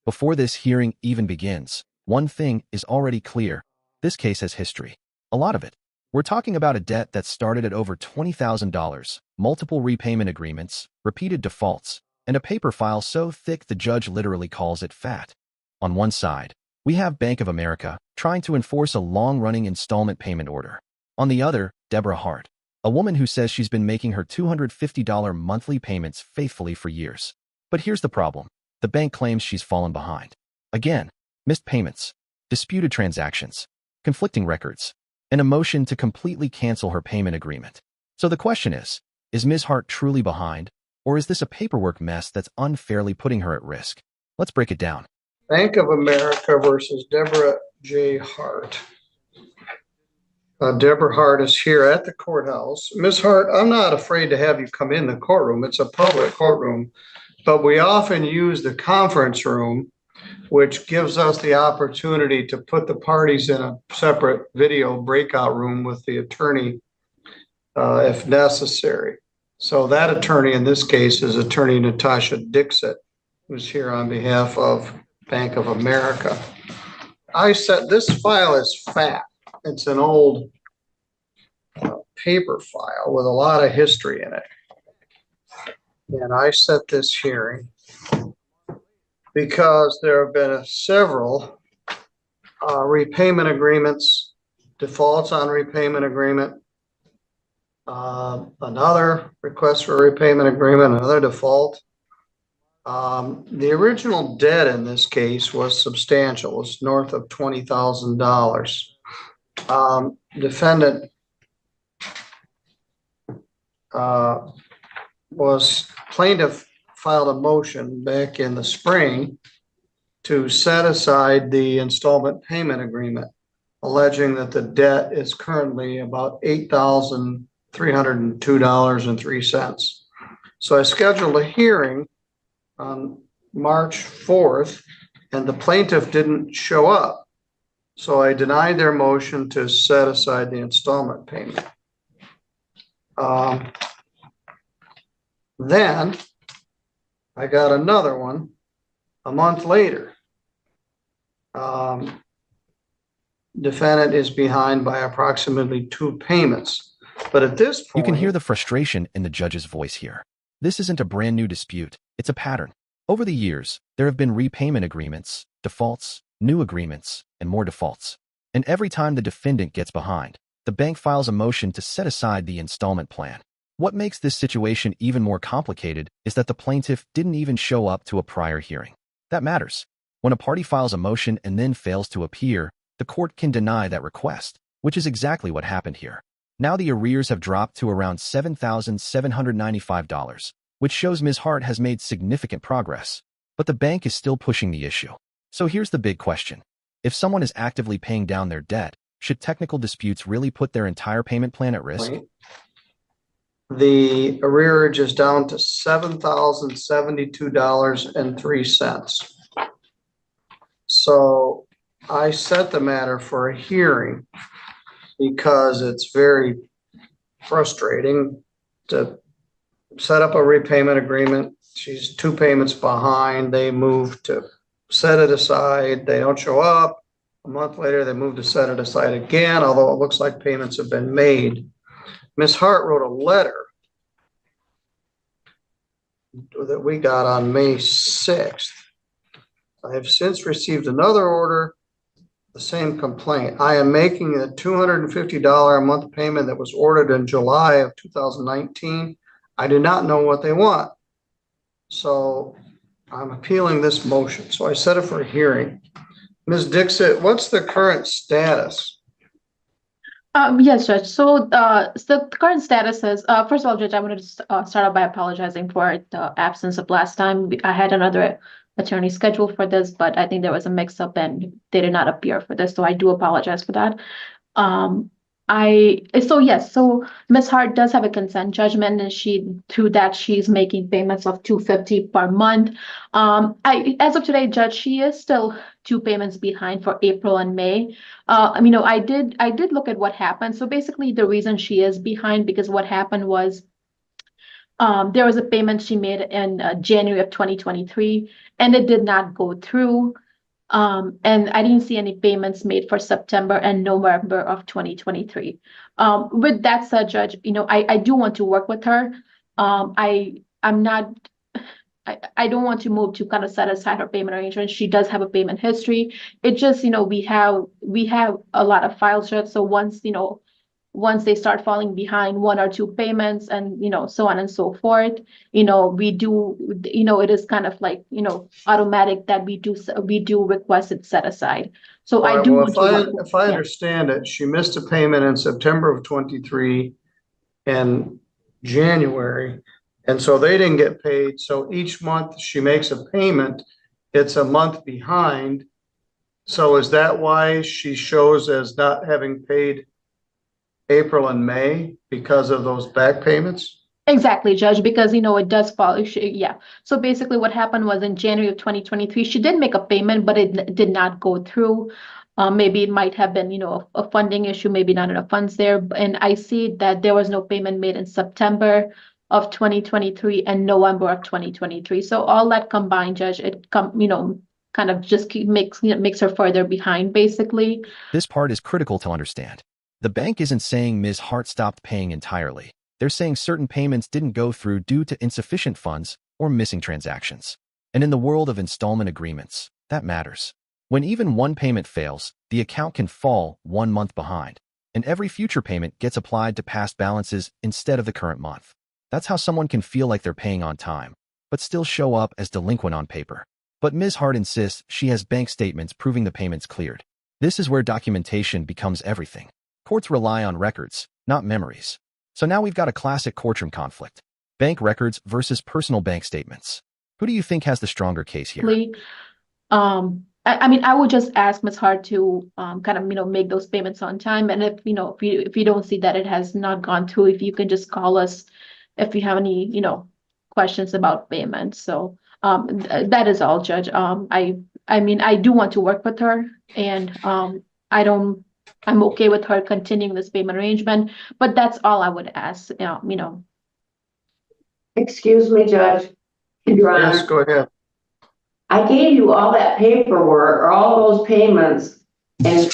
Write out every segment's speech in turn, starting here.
Before this hearing even begins, one thing is already clear. This case has history. A lot of it. We're talking about a debt that started at over $20,000, multiple repayment agreements, repeated defaults, and a paper file so thick the judge literally calls it fat. On one side, we have Bank of America trying to enforce a long-running installment payment order. On the other, Deborah Hart, a woman who says she's been making her $250 monthly payments faithfully for years. But here's the problem. The bank claims she's fallen behind. Again, missed payments, disputed transactions, conflicting records, and a motion to completely cancel her payment agreement. So the question is Ms. Hart truly behind, or is this a paperwork mess that's unfairly putting her at risk? Let's break it down. Bank of America versus Deborah J. Hart. Deborah Hart is here at the courthouse. Ms. Hart, I'm not afraid to have you come in the courtroom. It's a public courtroom, but we often use the conference room, which gives us the opportunity to put the parties in a separate video breakout room with the attorney if necessary. So that attorney in this case is attorney Natasha Dixit, who's here on behalf of Bank of America. I said this file is fat. It's an old paper file with a lot of history in it. And I set this hearing because there have been several repayment agreements, defaults on repayment agreement, another request for a repayment agreement, another default. The original debt in this case was substantial. It was north of $20,000. Defendant plaintiff filed a motion back in the spring to set aside the installment payment agreement, alleging that the debt is currently about $8,302.03. So I scheduled a hearing on March 4th, and the plaintiff didn't show up. So I denied their motion to set aside the installment payment. Then I got another one a month later. Defendant is behind by approximately 2 payments. But at this point, you can hear the frustration in the judge's voice here. This isn't a brand new dispute. It's a pattern. Over the years, there have been repayment agreements, defaults, new agreements, and more defaults. And every time the defendant gets behind, the bank files a motion to set aside the installment plan. What makes this situation even more complicated is that the plaintiff didn't even show up to a prior hearing. That matters. When a party files a motion and then fails to appear, the court can deny that request, which is exactly what happened here. Now the arrears have dropped to around $7,795, which shows Ms. Hart has made significant progress, but the bank is still pushing the issue. So here's the big question. If someone is actively paying down their debt, should technical disputes really put their entire payment plan at risk? The arrearage is down to $7,072.03. So I set the matter for a hearing because it's very frustrating to set up a repayment agreement. She's 2 payments behind. They move to set it aside. They don't show up. A month later, they move to set it aside again, although it looks like payments have been made. Ms. Hart wrote a letter that we got on May 6th. I have since received another order, the same complaint. I am making a $250 a month payment that was ordered in July of 2019. I do not know what they want. So I'm appealing this motion. So I set it for a hearing. Ms. Dixit, what's the current status? Yes, Judge. So the current status is, first of all, Judge, I wanted to start out by apologizing for the absence of last time. I had another attorney scheduled for this, but I think there was a mix-up and they did not appear for this, so I do apologize for that. So Ms. Hart does have a consent judgment, and through that she's making payments of $250 per month. As of today, Judge, she is still 2 payments behind for April and May. I did look at what happened. So basically, the reason she is behind because what happened was There was a payment she made in January of 2023, and it did not go through. And I didn't see any payments made for September and November of 2023. With that said, Judge, I do want to work with her. I'm not, I don't want to move to kind of set aside her payment arrangement. She does have a payment history. It just, we have a lot of files, Judge. So once they start falling behind one or two payments and, so on and so forth, we do, it is kind of like, automatic that we do request it set aside. So All I right, do well, want to work with, if I yeah, understand it, she missed a payment in September of 23 and January. And so they didn't get paid. So each month she makes a payment, it's a month behind. So is that why she shows as not having paid April and May because of those back payments? exactly, Judge, because, it does fall, yeah. So basically what happened was in January of 2023, she did make a payment, but it did not go through. Maybe it might have been, a funding issue, maybe not enough funds there. And I see that there was no payment made in September of 2023 and November of 2023. So all that combined, Judge, kind of just makes her further behind, basically. This part is critical to understand. The bank isn't saying Ms. Hart stopped paying entirely. They're saying certain payments didn't go through due to insufficient funds or missing transactions. And in the world of installment agreements, that matters. When even one payment fails, the account can fall 1 month behind, and every future payment gets applied to past balances instead of the current month. That's how someone can feel like they're paying on time, but still show up as delinquent on paper. But Ms. Hart insists she has bank statements proving the payments cleared. This is where documentation becomes everything. Courts rely on records, not memories. So now we've got a classic courtroom conflict. Bank records versus personal bank statements. Who do you think has the stronger case here? I mean, I would just ask Ms. Hart to kind of, make those payments on time. And if you don't see that it has not gone through, if you can just call us if you have any, questions about payments. So that is all, Judge. I mean, I do want to work with her, and I don't, I'm okay with her continuing this payment arrangement, but that's all I would ask. Excuse me, Judge, Your Yes, Honor. go ahead. I gave you all that paperwork or all those payments and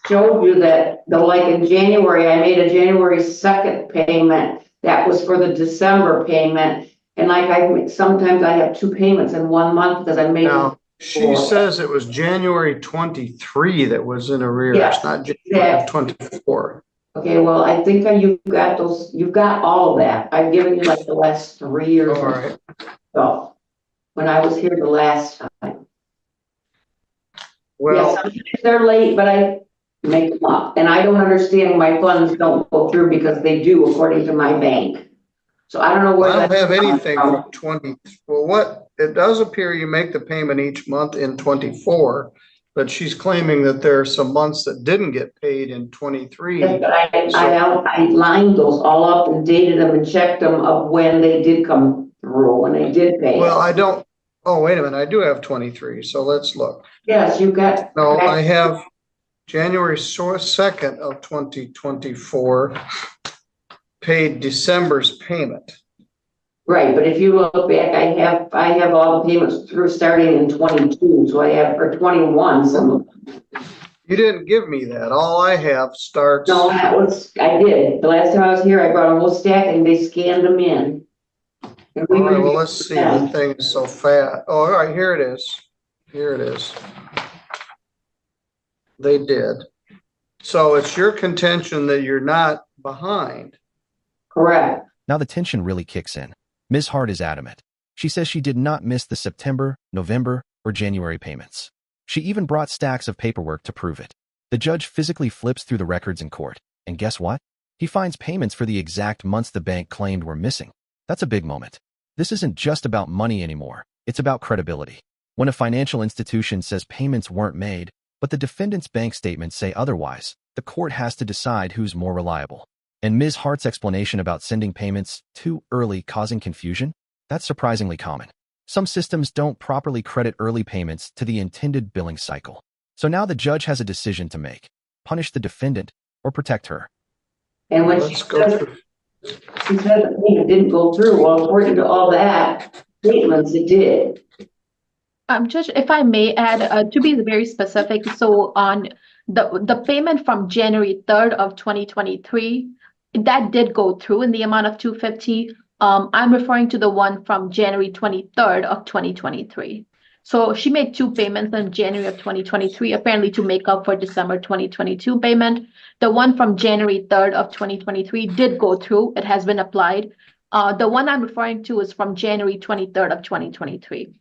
showed you that like in January, I made a January 2nd payment. That was for the December payment. And like sometimes I have two payments in 1 month because I made. Now, she says it was January 23 that was in arrears, Yes, not January 24. Okay, well, I think you've got all of that. I've given you like the last 3 years. All right. So, when I was here the last time. Well, Yes, sometimes they're late, but I make them up. And I don't understand why funds don't go through because they do according to my bank. So I don't know where I don't that's have coming anything from. from 20. Well, it does appear you make the payment each month in 24, but she's claiming that there are some months that didn't get paid in 23. Yes, but I lined those all up and dated them and checked them of when they did come through, when they did pay. Well, I don't. Oh, wait a minute. I do have 23. So let's look. Yes, you got. No, I have January 2nd of 2024 paid December's payment. Right, but if you look back, I have all the payments through starting in 22, so I have, or 21, some of them. You didn't give me that. All I have starts. No, I did. The last time I was here, I brought a whole stack and they scanned them in. And All right, well, let's see. The thing is so fat. Oh, all right, here it is. Here it is. They did. So it's your contention that you're not behind. Correct. Now the tension really kicks in. Ms. Hart is adamant. She says she did not miss the September, November, or January payments. She even brought stacks of paperwork to prove it. The judge physically flips through the records in court, and guess what? He finds payments for the exact months the bank claimed were missing. That's a big moment. This isn't just about money anymore. It's about credibility. When a financial institution says payments weren't made, but the defendant's bank statements say otherwise, the court has to decide who's more reliable. And Ms. Hart's explanation about sending payments too early causing confusion? That's surprisingly common. Some systems don't properly credit early payments to the intended billing cycle. So now the judge has a decision to make: punish the defendant or protect her. And when Let's go through. She said the payment didn't go through. Well, according to all that statements, it did. Judge, if I may add, to be very specific, so on the payment from January 3rd of 2023, that did go through in the amount of 250. I'm referring to the one from January 23rd of 2023. So she made two payments in January of 2023, apparently to make up for December 2022 payment. The one from January 3rd of 2023 did go through. It has been applied. The one I'm referring to is from January 23rd of 2023.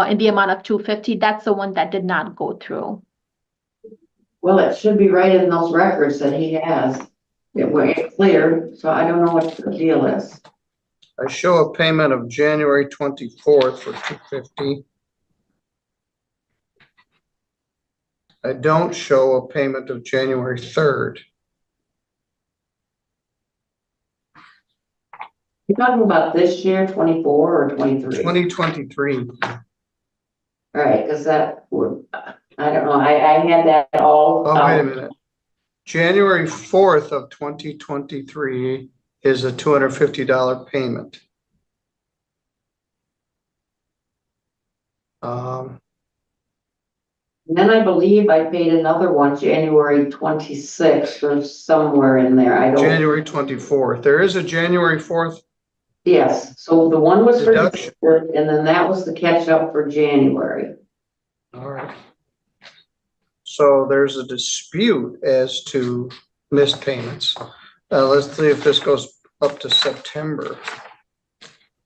In the amount of 250, that's the one that did not go through. Well, it should be right in those records that he has. It went clear, so I don't know what the deal is. I show a payment of January 24th for $250. I don't show a payment of January 3rd. You're talking about this year, 24 or 23? 2023. All right, because that would, I don't know, I had that all. Oh, wait a minute. January 4th of 2023 is a $250 payment. Then I believe I paid another one January 26th or somewhere in there. I don't. January 24th. There is a January 4th. Yes, so the one was for Deduction. December, and then that was the catch up for January. All right. So there's a dispute as to missed payments. Let's see if this goes up to September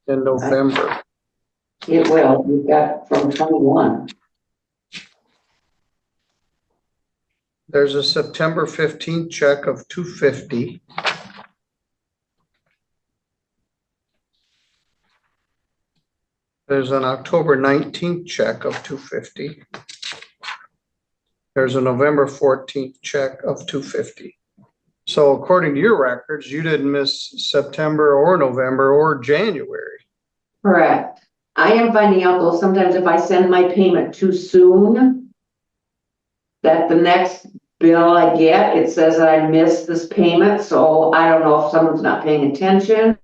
and November. It will. We've got from 21. There's a September 15th check of $250. There's an October 19th check of $250. There's a November 14th check of $250. So according to your records, you didn't miss September or November or January. Correct. I am finding out though, sometimes if I send my payment too soon, that the next bill I get, it says that I missed this payment. So I don't know if someone's not paying attention,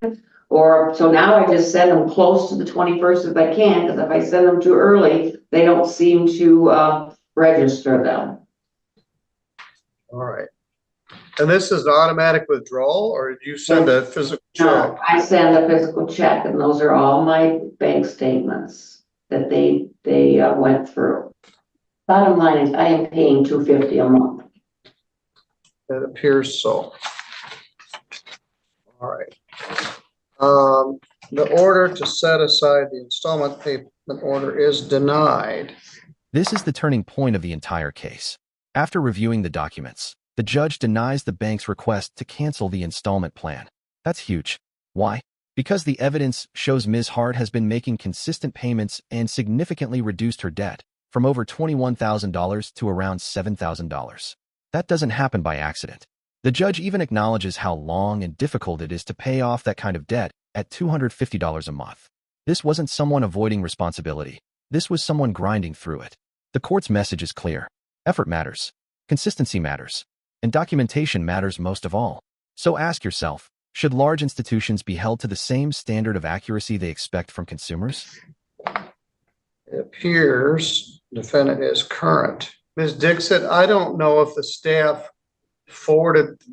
or so now I just send them close to the 21st if I can, because if I send them too early, they don't seem to register them. All right. And this is an automatic withdrawal, or did you send a physical check? No, I send a physical check, and those are all my bank statements that they went through. Bottom line is I am paying $250 a month. It appears so. All right. The order to set aside the installment payment order is denied. This is the turning point of the entire case. After reviewing the documents, the judge denies the bank's request to cancel the installment plan. That's huge. Why? Because the evidence shows Ms. Hart has been making consistent payments and significantly reduced her debt from over $21,000 to around $7,000. That doesn't happen by accident. The judge even acknowledges how long and difficult it is to pay off that kind of debt at $250 a month. This wasn't someone avoiding responsibility. This was someone grinding through it. The court's message is clear. Effort matters. Consistency matters. And documentation matters most of all. So ask yourself, should large institutions be held to the same standard of accuracy they expect from consumers? It appears the defendant is current. Ms. Dixit, I don't know if the staff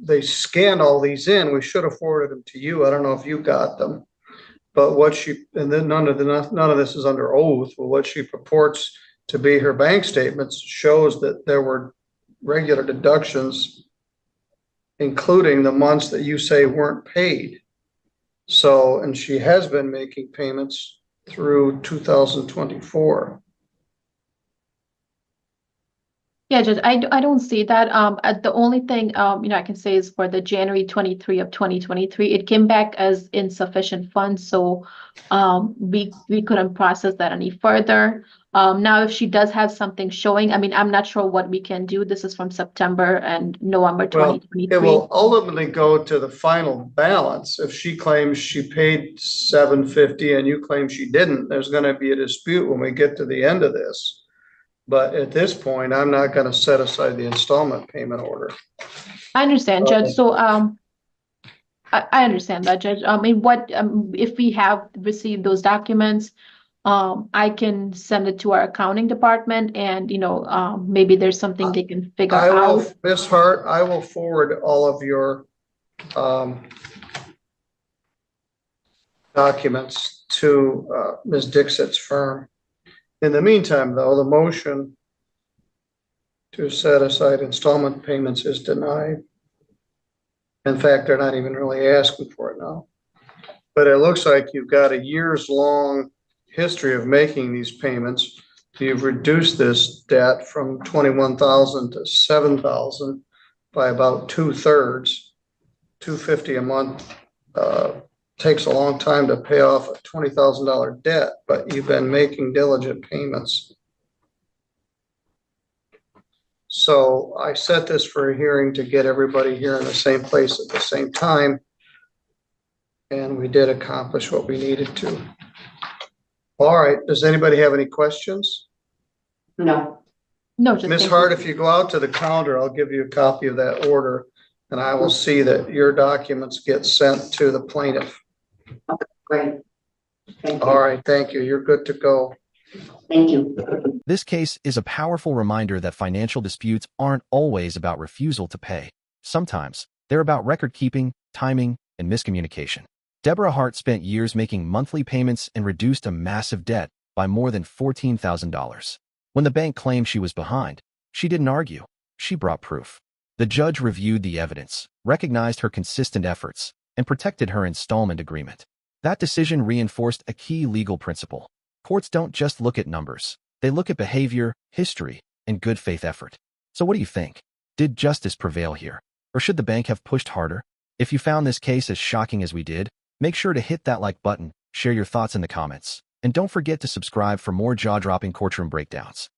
they scanned all these in. We should have forwarded them to you. I don't know if you got them. But and then none of this is under oath, but what she purports to be her bank statements shows that there were regular deductions, including the months that you say weren't paid. So, and she has been making payments through 2024. Yeah, Judge, I don't see that. The only thing I can say is for the January 23 of 2023, it came back as insufficient funds, so we couldn't process that any further. Now, if she does have something showing, I mean, I'm not sure what we can do. This is from September and November 2023. It will ultimately go to the final balance. If she claims she paid $750 and you claim she didn't, there's going to be a dispute when we get to the end of this. But at this point, I'm not going to set aside the installment payment order. I understand, Judge. So I understand that, Judge. I mean, if we have received those documents, I can send it to our accounting department and, maybe there's something they can figure I will, out. Ms. Hart, I will forward all of your documents to Ms. Dixit's firm. In the meantime, though, the motion to set aside installment payments is denied. In fact, they're not even really asking for it now. But it looks like you've got a years-long history of making these payments. You've reduced this debt from 21,000 to 7,000 by about 2/3, $250 a month. Takes a long time to pay off a $20,000 debt, but you've been making diligent payments. So I set this for a hearing to get everybody here in the same place at the same time. And we did accomplish what we needed to. All right, does anybody have any questions? No. No, just Ms. thank Hart, you. if you go out to the counter, I'll give you a copy of that order, and I will see that your documents get sent to the plaintiff. Great. Thank you. All right, thank you. You're good to go. Thank you. This case is a powerful reminder that financial disputes aren't always about refusal to pay. Sometimes they're about record-keeping, timing, and miscommunication. Deborah Hart spent years making monthly payments and reduced a massive debt by more than $14,000. When the bank claimed she was behind, she didn't argue. She brought proof. The judge reviewed the evidence, recognized her consistent efforts, and protected her installment agreement. That decision reinforced a key legal principle. Courts don't just look at numbers. They look at behavior, history, and good faith effort. So what do you think? Did justice prevail here? Or should the bank have pushed harder? If you found this case as shocking as we did, make sure to hit that like button, share your thoughts in the comments, and don't forget to subscribe for more jaw-dropping courtroom breakdowns.